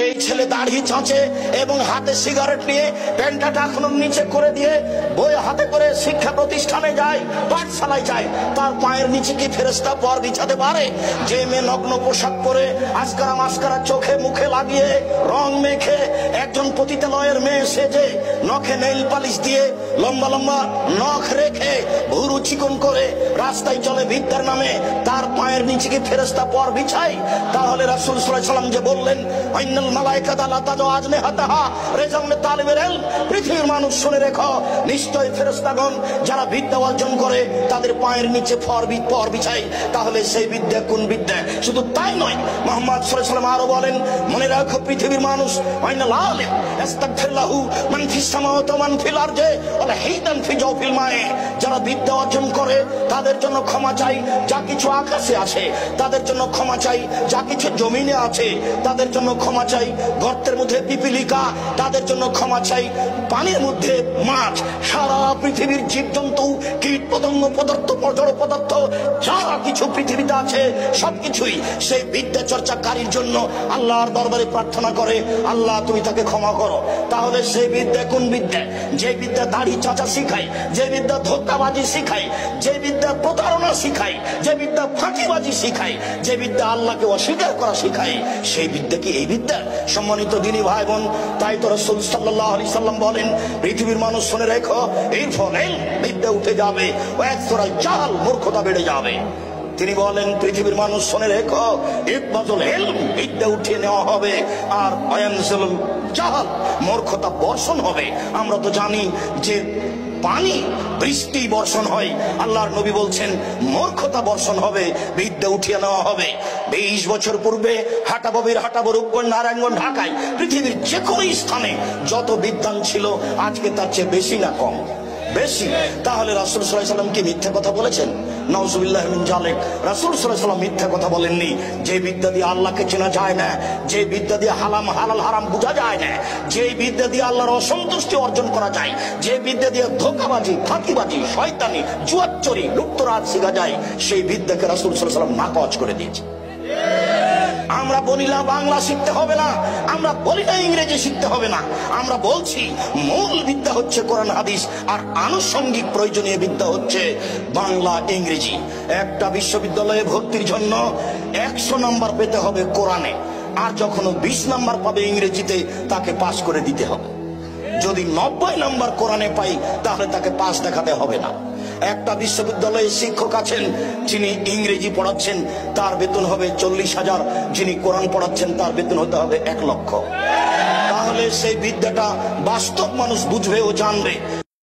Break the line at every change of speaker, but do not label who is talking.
যেই ছেলে দাড়ি চাঁচে এবং হাতে সিগারেট নিয়ে প্যান্টাটা এখনো নিচে করে দিয়ে বই হাতে করে শিক্ষা প্রতিষ্ঠানে যায়, পাঠশালায় যায়, তার পায়ের নিচে কি ফেরেশতা পর বিছাতে পারে? যে মেয়ে নগ্ন পোশাক পরে আস্কারা মাস্কারা চোখে মুখে লাগিয়ে রং মেখে একজন পতিতালয়ের মেয়ে সেজে নখে নেইল পালিশ দিয়ে লম্বা লম্বা নখ রেখে ভুরু চিকন করে রাস্তায় চলে বিদ্যার নামে, তার পায়ের নিচে কি ফেরেশতা পর বিছায়? তাহলে রাসূল সাল্লাল্লাহু আলাইহি ওয়াসাল্লাম যে বললেন ইন্নাল মালায়েকাতা লা তাদউ আজনিহাতাহা রিজওয়ান তালিবুল ইলম, পৃথিবীর মানুষ শুনে রেখো, নিশ্চয় ফেরেশতাগণ যারা বিদ্যা অর্জন করে তাদের পায়ের নিচে পর বিছায়। তাহলে সেই বিদ্যা কোন বিদ্যা? শুধু তাই নয়, মুহাম্মদ সাল্লাল্লাহু আলাইহি ওয়াসাল্লাম আরো বলেন, মনে রাখো পৃথিবীর মানুষ ইন্নাল আলিম ইস্তাগফির লাহু মান ফিস সামাওয়াতি ওয়া মান ফিল আরদি ওয়া হিদান ফি জাওফিল মায়ে, যারা বিদ্যা অর্জন করে তাদের জন্য ক্ষমা চাই যা কিছু আকাশে আছে, তাদের জন্য ক্ষমা চাই যা কিছু জমিনে আছে, তাদের জন্য ক্ষমা চাই গর্তের মধ্যে পিপিলিকা, তাদের জন্য ক্ষমা চাই পানির মধ্যে মাছ, সারা পৃথিবীর জীবজন্তু কীট পতঙ্গ পদার্থ জড় পদার্থ যা কিছু পৃথিবীতে আছে সবকিছুই সেই বিদ্যা চর্চাকারীর জন্য আল্লাহর দরবারে প্রার্থনা করে, আল্লাহ তুমি তাকে ক্ষমা করো। তাহলে সেই বিদ্যা কোন বিদ্যা? যে বিদ্যা দাড়ি চাচা শিখায়, যে বিদ্যা ধোঁকাবাজি শিখায়, যে বিদ্যা প্রতারণা শিখায়, যে বিদ্যা ফাঁকিবাজি শিখায়, যে বিদ্যা আল্লাহকে অস্বীকার করা শিখায়, সেই বিদ্যা কি এই বিদ্যা? সম্মানিত দিনী ভাই বোন, তাই তো রাসূল সাল্লাল্লাহু আলাইহি সাল্লাম বলেন, পৃথিবীর মানুষ শুনে রেখো, এই ফলে বিদ্যা উঠে যাবে ও একতরায় জাহাল, মূর্খতা বেড়ে যাবে। তিনি বলেন, পৃথিবীর মানুষ শুনে রেখো, ইকবাতুল ইলম, বিদ্যা উঠিয়ে নেওয়া হবে, আর আয়ানজুল জাহাল, মূর্খতা বর্ষণ হবে। আমরা তো জানি যে পানি বৃষ্টি বর্ষণ হয়, আল্লাহর নবী বলছেন মূর্খতা বর্ষণ হবে, বিদ্যা উঠিয়ে নেওয়া হবে। 20 বছর পূর্বে হাটাবো রূপগঞ্জ, নারায়ণগঞ্জ, ঢাকায়, পৃথিবীর যে কোনো স্থানে যত বিদ্বান ছিল আজকে তার চেয়ে বেশি না কম? বেশি। তাহলে রাসূল সাল্লাল্লাহু আলাইহি ওয়াসাল্লাম কি মিথ্যা কথা বলেছেন? নাউযুবিল্লাহি মিন যালিক। রাসূল সাল্লাল্লাহু আলাইহি ওয়াসাল্লাম মিথ্যা কথা বলেননি। যে বিদ্যা দিয়ে আল্লাহকে চেনা যায় না, যে বিদ্যা দিয়ে হালাল হারাম বোঝা যায় না, যে বিদ্যা দিয়ে আল্লাহর অসন্তুষ্টি অর্জন করা যায়, যে বিদ্যা দিয়ে ধোঁকাবাজি, ফাঁকিবাজি, শয়তানি, জুয়াচুরি, লুপ্তরাজ শেখা যায়, সেই বিদ্যাকে রাসূল সাল্লাল্লাহু আলাইহি ওয়াসাল্লাম নাকচ করে দিয়েছে। আমরা বলি না বাংলা শিখতে হবে না, আমরা বলি না ইংরেজি শিখতে হবে না, আমরা বলছি মূল বিদ্যা হচ্ছে কোরআন হাদিস, আর আনুষঙ্গিক প্রয়োজনীয় বিদ্যা হচ্ছে বাংলা ইংরেজি। একটা বিশ্ববিদ্যালয়ে ভর্তির জন্য 100 নাম্বার পেতে হবে কোরআনে, আর যখন 20 নাম্বার পাবে ইংরেজিতে তাকে পাস করে দিতে হবে। যদি 90 নাম্বার কোরআনে পাই তাহলে তাকে পাস দেখাতে হবে না। একটা বিশ্ববিদ্যালয়ে শিক্ষক আছেন, যিনি ইংরেজি পড়াচ্ছেন, তার বেতন হবে 40,000, যিনি কোরআন পড়াচ্ছেন তার বেতন হতে হবে 1 লক্ষ। তাহলে সেই বিদ্যাটা বাস্তব মানুষ বুঝবে ও জানবে।